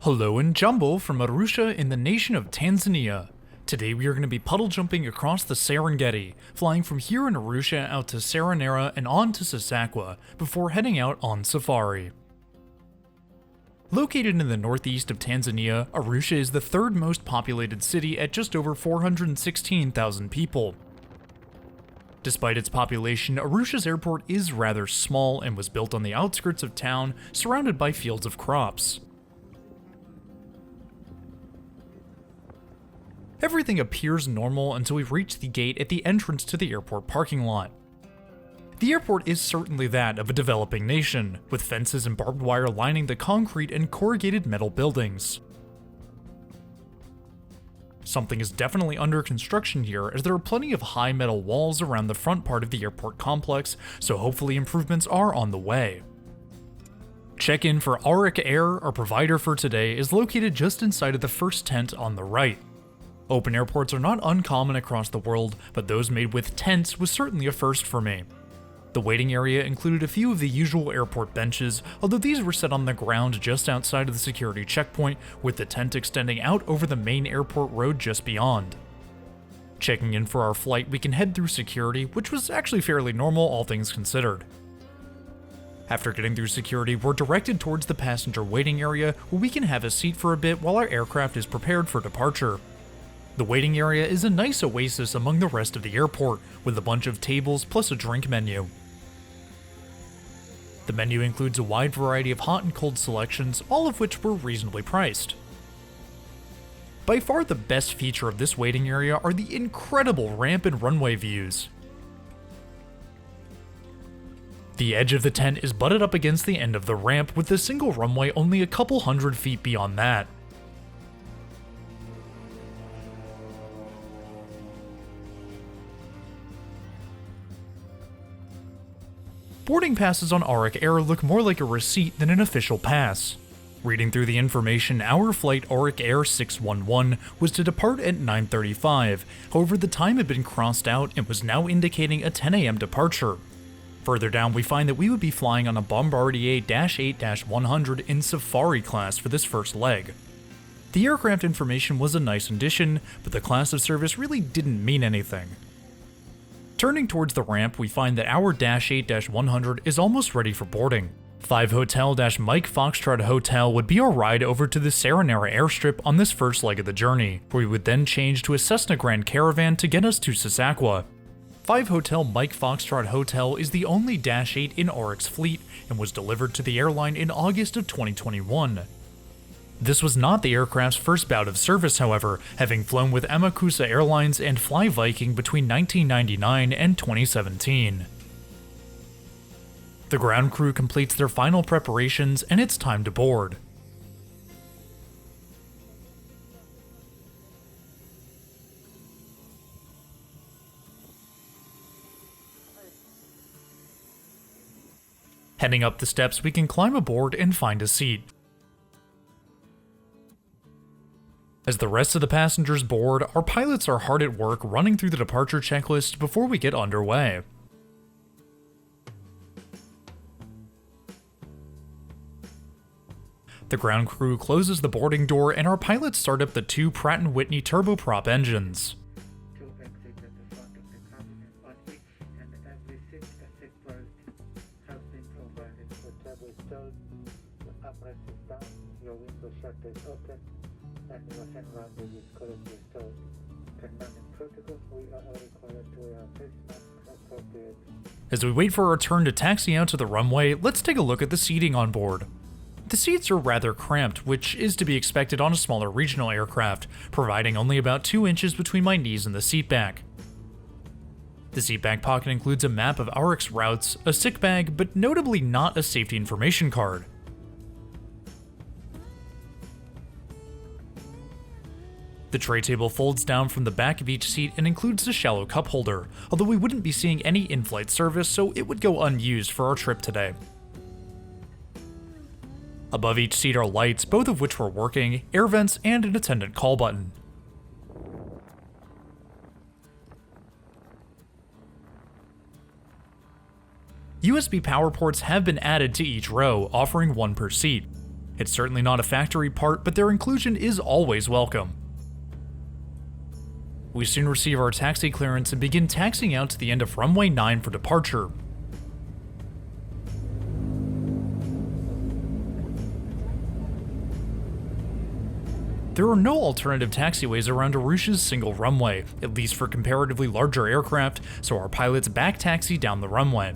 Hello and Jambo from Arusha in the nation of Tanzania. Today we are going to be puddle jumping across the Serengeti, flying from here in Arusha out to Seronera and on to Sasakwa, before heading out on safari. Located in the northeast of Tanzania, Arusha is the third most populated city at just over 416,000 people. Despite its population, Arusha's airport is rather small and was built on the outskirts of town, surrounded by fields of crops. Everything appears normal until we reach the gate at the entrance to the airport parking lot. The airport is certainly that of a developing nation, with fences and barbed wire lining the concrete and corrugated metal buildings. Something is definitely under construction here, as there are plenty of high metal walls around the front part of the airport complex, so hopefully improvements are on the way. Check-in for Auric Air, our provider for today, is located just inside of the first tent on the right. Open airports are not uncommon across the world, but those made with tents was certainly a first for me. The waiting area included a few of the usual airport benches, although these were set on the ground just outside of the security checkpoint, with the tent extending out over the main airport road just beyond. Checking in for our flight, we can head through security, which was actually fairly normal, all things considered. After getting through security, we're directed towards the passenger waiting area, where we can have a seat for a bit while our aircraft is prepared for departure. The waiting area is a nice oasis among the rest of the airport, with a bunch of tables plus a drink menu. The menu includes a wide variety of hot and cold selections, all of which were reasonably priced. By far the best feature of this waiting area are the incredible ramp and runway views. The edge of the tent is butted up against the end of the ramp, with the single runway only a couple hundred feet beyond that. Boarding passes on Auric Air look more like a receipt than an official pass. Reading through the information, our flight Auric Air 611 was to depart at 9:35, however the time had been crossed out and was now indicating a 10 a.m. departure. Further down we find that we would be flying on a Bombardier -8-100 in Safari class for this first leg. The aircraft information was a nice addition, but the class of service really didn't mean anything. Turning towards the ramp, we find that our -8-100 is almost ready for boarding. 5 Hotel-Mike Foxtrot Hotel would be our ride over to the Seronera Airstrip on this first leg of the journey, where we would then change to a Cessna Grand Caravan to get us to Sasakwa. 5 Hotel Mike Foxtrot Hotel is the only -8 in Auric's fleet and was delivered to the airline in August of 2021. This was not the aircraft's first bout of service, however, having flown with Amakusa Airlines and Fly Viking between 1999 and 2017. The ground crew completes their final preparations and it's time to board. Heading up the steps, we can climb aboard and find a seat. As the rest of the passengers board, our pilots are hard at work running through the departure checklist before we get underway. The ground crew closes the boarding door and our pilots start up the 2 Pratt & Whitney turboprop engines. As we wait for our turn to taxi out to the runway, let's take a look at the seating on board. The seats are rather cramped, which is to be expected on a smaller regional aircraft, providing only about 2 inches between my knees and the seatback. The seatback pocket includes a map of Auric's routes, a sick bag, but notably not a safety information card. The tray table folds down from the back of each seat and includes a shallow cup holder, although we wouldn't be seeing any in-flight service, so it would go unused for our trip today. Above each seat are lights, both of which were working, air vents, and an attendant call button. USB power ports have been added to each row, offering one per seat. It's certainly not a factory part, but their inclusion is always welcome. We soon receive our taxi clearance and begin taxiing out to the end of runway 9 for departure. There are no alternative taxiways around Arusha's single runway, at least for comparatively larger aircraft, so our pilots backtaxi down the runway.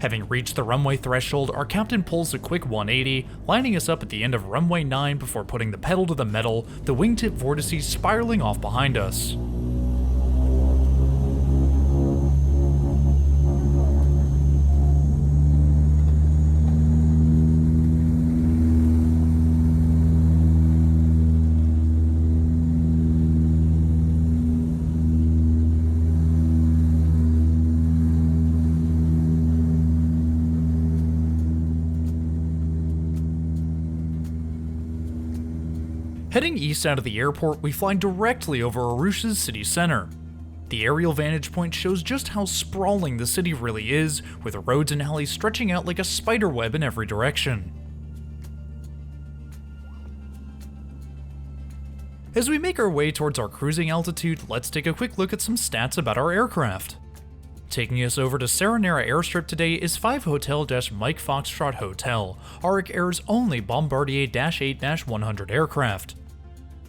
Having reached the runway threshold, our captain pulls a quick 180, lining us up at the end of runway 9 before putting the pedal to the metal, the wingtip vortices spiraling off behind us. Heading east out of the airport, we fly directly over Arusha's city center. The aerial vantage point shows just how sprawling the city really is, with roads and alleys stretching out like a spider web in every direction. As we make our way towards our cruising altitude, let's take a quick look at some stats about our aircraft. Taking us over to Seronera Airstrip today is 5 Hotel Mike Foxtrot Hotel, Auric Air's only Bombardier -8-100 aircraft.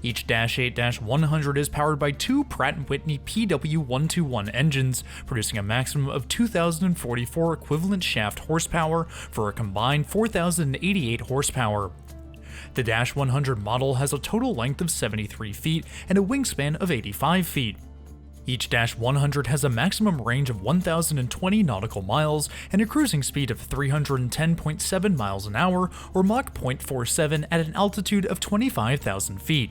Each -8-100 is powered by 2 Pratt & Whitney PW121 engines, producing a maximum of 2,044 equivalent shaft horsepower for a combined 4,088 horsepower. The -100 model has a total length of 73 feet and a wingspan of 85 feet. Each -100 has a maximum range of 1,020 nautical miles and a cruising speed of 310.7 miles an hour, or Mach 0.47 at an altitude of 25,000 feet.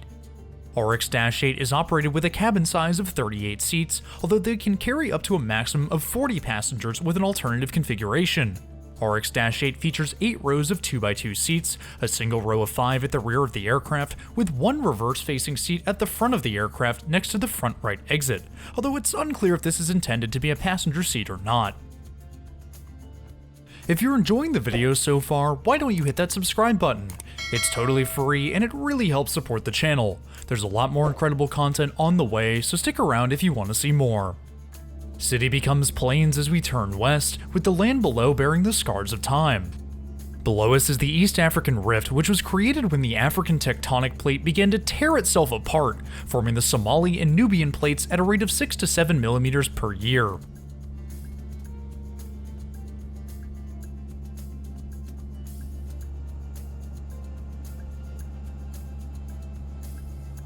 Auric's -8 is operated with a cabin size of 38 seats, although they can carry up to a maximum of 40 passengers with an alternative configuration. Auric's -8 features 8 rows of 2x2 seats, a single row of 5 at the rear of the aircraft, with 1 reverse-facing seat at the front of the aircraft next to the front right exit, although it's unclear if this is intended to be a passenger seat or not. If you're enjoying the video so far, why don't you hit that subscribe button? It's totally free and it really helps support the channel. There's a lot more incredible content on the way, so stick around if you want to see more. City becomes plains as we turn west, with the land below bearing the scars of time. Below us is the East African Rift, which was created when the African tectonic plate began to tear itself apart, forming the Somali and Nubian plates at a rate of 6 to 7 millimeters per year.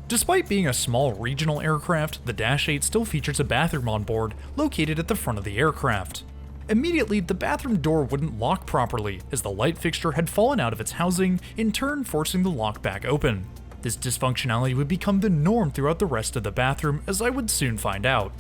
Despite being a small regional aircraft, the -8 still features a bathroom on board, located at the front of the aircraft. Immediately, the bathroom door wouldn't lock properly, as the light fixture had fallen out of its housing, in turn forcing the lock back open. This dysfunctionality would become the norm throughout the rest of the bathroom, as I would soon find out.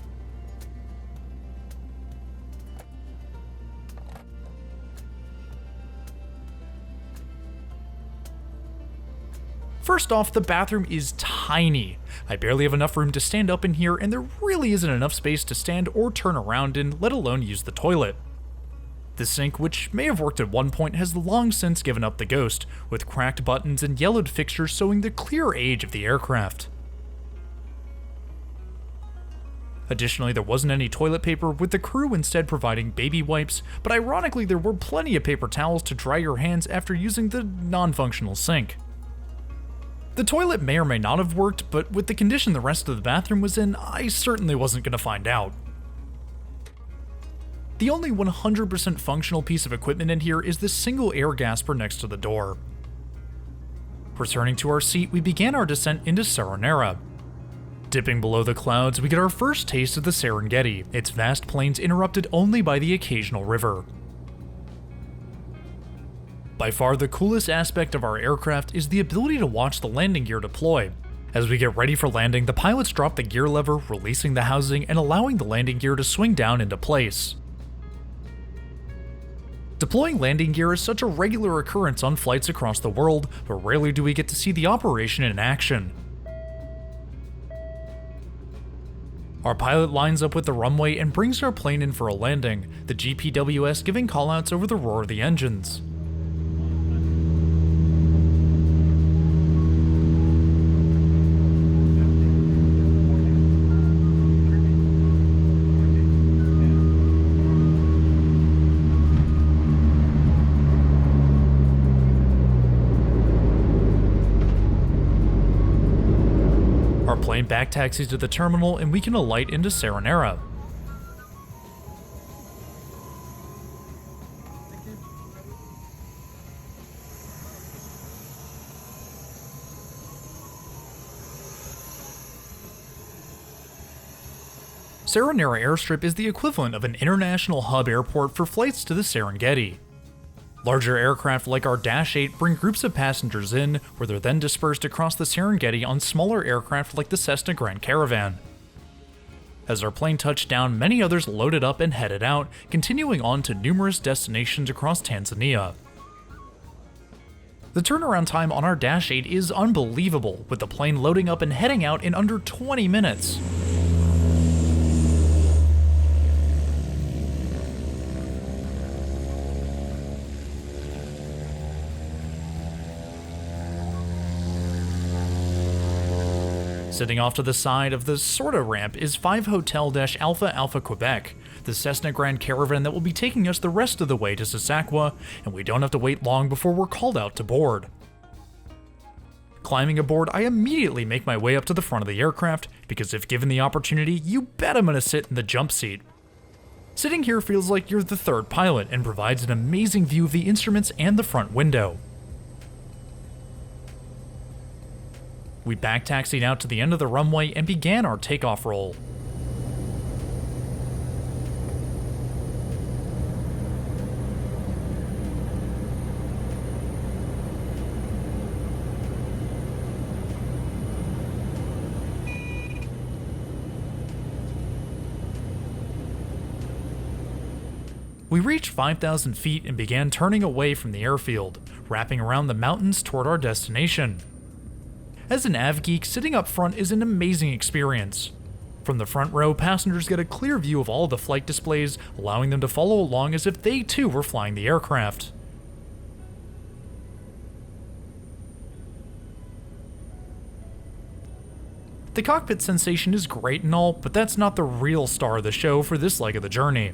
First off, the bathroom is tiny. I barely have enough room to stand up in here, and there really isn't enough space to stand or turn around in, let alone use the toilet. The sink, which may have worked at one point, has long since given up the ghost, with cracked buttons and yellowed fixtures showing the clear age of the aircraft. Additionally, there wasn't any toilet paper, with the crew instead providing baby wipes, but ironically there were plenty of paper towels to dry your hands after using the non-functional sink. The toilet may or may not have worked, but with the condition the rest of the bathroom was in, I certainly wasn't going to find out. The only 100% functional piece of equipment in here is this single air gasper next to the door. Returning to our seat, we began our descent into Seronera. Dipping below the clouds, we get our first taste of the Serengeti, its vast plains interrupted only by the occasional river. By far the coolest aspect of our aircraft is the ability to watch the landing gear deploy. As we get ready for landing, the pilots drop the gear lever, releasing the housing and allowing the landing gear to swing down into place. Deploying landing gear is such a regular occurrence on flights across the world, but rarely do we get to see the operation in action. Our pilot lines up with the runway and brings our plane in for a landing, the GPWS giving callouts over the roar of the engines. Our plane backtaxis to the terminal and we can alight into Seronera. Seronera Airstrip is the equivalent of an international hub airport for flights to the Serengeti. Larger aircraft like our Dash 8 bring groups of passengers in, where they're then dispersed across the Serengeti on smaller aircraft like the Cessna Grand Caravan. As our plane touched down, many others loaded up and headed out, continuing on to numerous destinations across Tanzania. The turnaround time on our Dash 8 is unbelievable, with the plane loading up and heading out in under 20 minutes. Sitting off to the side of the sorta ramp is 5 Hotel Alpha Alpha Quebec, the Cessna Grand Caravan that will be taking us the rest of the way to Sasakwa, and we don't have to wait long before we're called out to board. Climbing aboard, I immediately make my way up to the front of the aircraft, because if given the opportunity, you bet I'm gonna sit in the jump seat. Sitting here feels like you're the third pilot and provides an amazing view of the instruments and the front window. We backtaxied out to the end of the runway and began our takeoff roll. We reached 5,000 feet and began turning away from the airfield, wrapping around the mountains toward our destination. As an av geek, sitting up front is an amazing experience. From the front row, passengers get a clear view of all the flight displays, allowing them to follow along as if they too were flying the aircraft. The cockpit sensation is great and all, but that's not the real star of the show for this leg of the journey.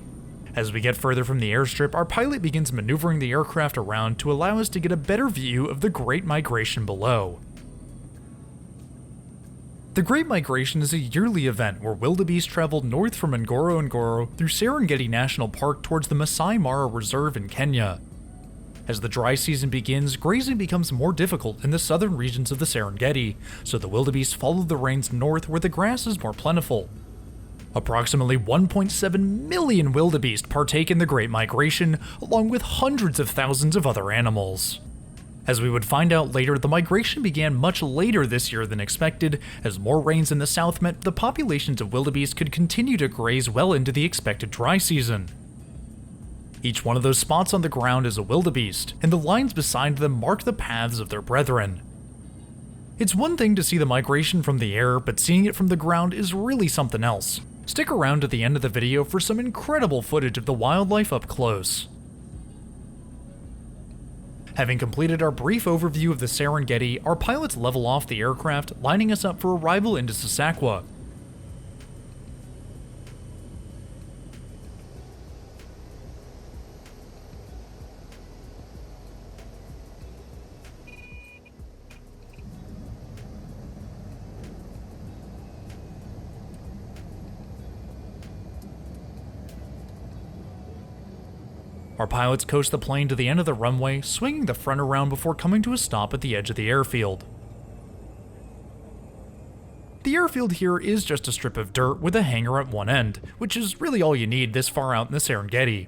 As we get further from the airstrip, our pilot begins maneuvering the aircraft around to allow us to get a better view of the Great Migration below. The Great Migration is a yearly event where wildebeest travel north from Ngorongoro through Serengeti National Park towards the Masai Mara Reserve in Kenya. As the dry season begins, grazing becomes more difficult in the southern regions of the Serengeti, so the wildebeest follow the rains north where the grass is more plentiful. Approximately 1.7 million wildebeest partake in the Great Migration, along with hundreds of thousands of other animals. As we would find out later, the migration began much later this year than expected, as more rains in the south meant the populations of wildebeest could continue to graze well into the expected dry season. Each one of those spots on the ground is a wildebeest, and the lines beside them mark the paths of their brethren. It's one thing to see the migration from the air, but seeing it from the ground is really something else. Stick around to the end of the video for some incredible footage of the wildlife up close. Having completed our brief overview of the Serengeti, our pilots level off the aircraft, lining us up for arrival into Sasakwa. Our pilots coast the plane to the end of the runway, swinging the front around before coming to a stop at the edge of the airfield. The airfield here is just a strip of dirt with a hangar at one end, which is really all you need this far out in the Serengeti.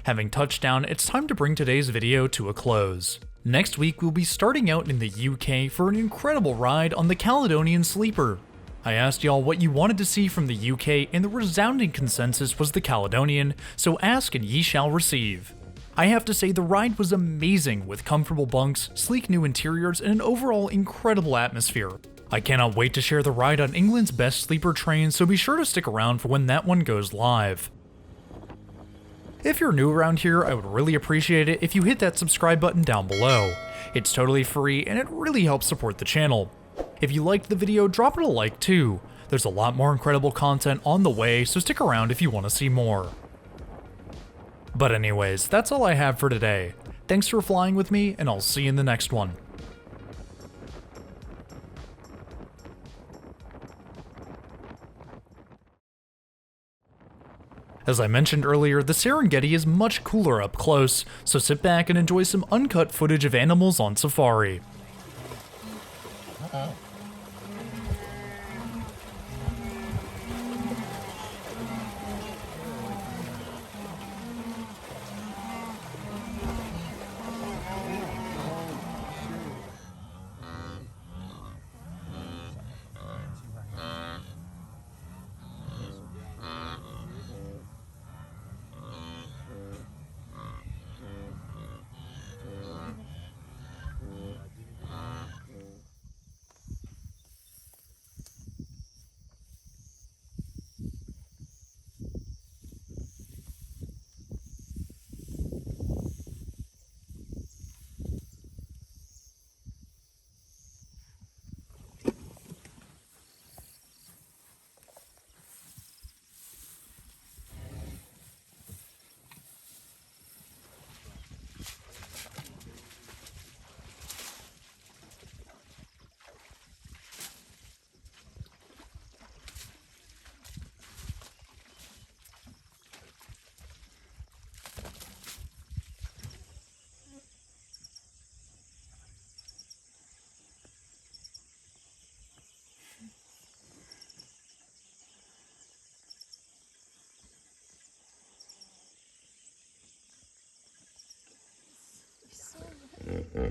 Having touched down, it's time to bring today's video to a close. Next week we'll be starting out in the UK for an incredible ride on the Caledonian Sleeper. I asked y'all what you wanted to see from the UK, and the resounding consensus was the Caledonian, so ask and ye shall receive. I have to say the ride was amazing, with comfortable bunks, sleek new interiors, and an overall incredible atmosphere. I cannot wait to share the ride on England's best sleeper train, so be sure to stick around for when that one goes live. If you're new around here, I would really appreciate it if you hit that subscribe button down below. It's totally free, and it really helps support the channel. If you liked the video, drop it a like too. There's a lot more incredible content on the way, so stick around if you want to see more. But anyways, that's all I have for today. Thanks for flying with me, and I'll see you in the next one. As I mentioned earlier, the Serengeti is much cooler up close, so sit back and enjoy some uncut footage of animals on safari. Mm-hmm.